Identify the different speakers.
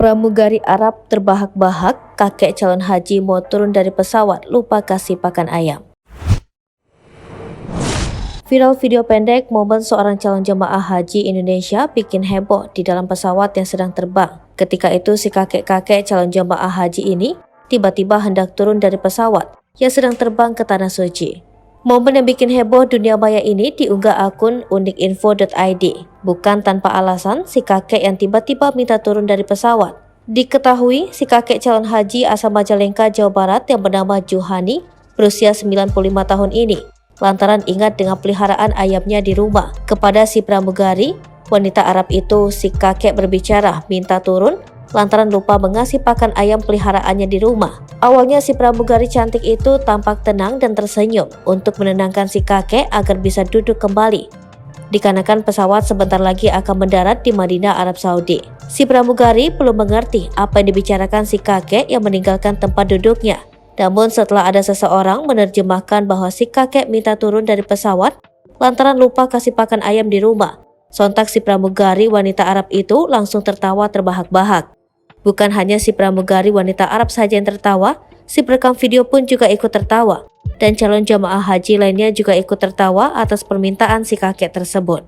Speaker 1: Pramugari Arab terbahak-bahak, kakek calon haji mau turun dari pesawat lupa kasih pakan ayam. Viral video pendek momen seorang calon jemaah haji Indonesia bikin heboh di dalam pesawat yang sedang terbang. Ketika itu si kakek-kakek calon jemaah haji ini tiba-tiba hendak turun dari pesawat yang sedang terbang ke Tanah Suci. Momen yang bikin heboh dunia maya ini diunggah akun unikinfo.id. Bukan tanpa alasan si kakek yang tiba-tiba minta turun dari pesawat. Diketahui si kakek calon haji asal Majalengka, Jawa Barat yang bernama Juhani berusia 95 tahun ini lantaran ingat dengan peliharaan ayamnya di rumah. Kepada si pramugari wanita Arab itu, si kakek berbicara minta turun lantaran lupa mengasih pakan ayam peliharaannya di rumah. Awalnya si pramugari cantik itu tampak tenang dan tersenyum untuk menenangkan si kakek agar bisa duduk kembali. Dikarenakan pesawat sebentar lagi akan mendarat di Madinah, Arab Saudi. Si pramugari belum mengerti apa yang dibicarakan si kakek yang meninggalkan tempat duduknya. Namun setelah ada seseorang menerjemahkan bahwa si kakek minta turun dari pesawat lantaran lupa kasih pakan ayam di rumah, sontak si pramugari wanita Arab itu langsung tertawa terbahak-bahak. Bukan hanya si pramugari wanita Arab saja yang tertawa, si perekam video pun juga ikut tertawa. Dan calon jamaah haji lainnya juga ikut tertawa atas permintaan si kakek tersebut.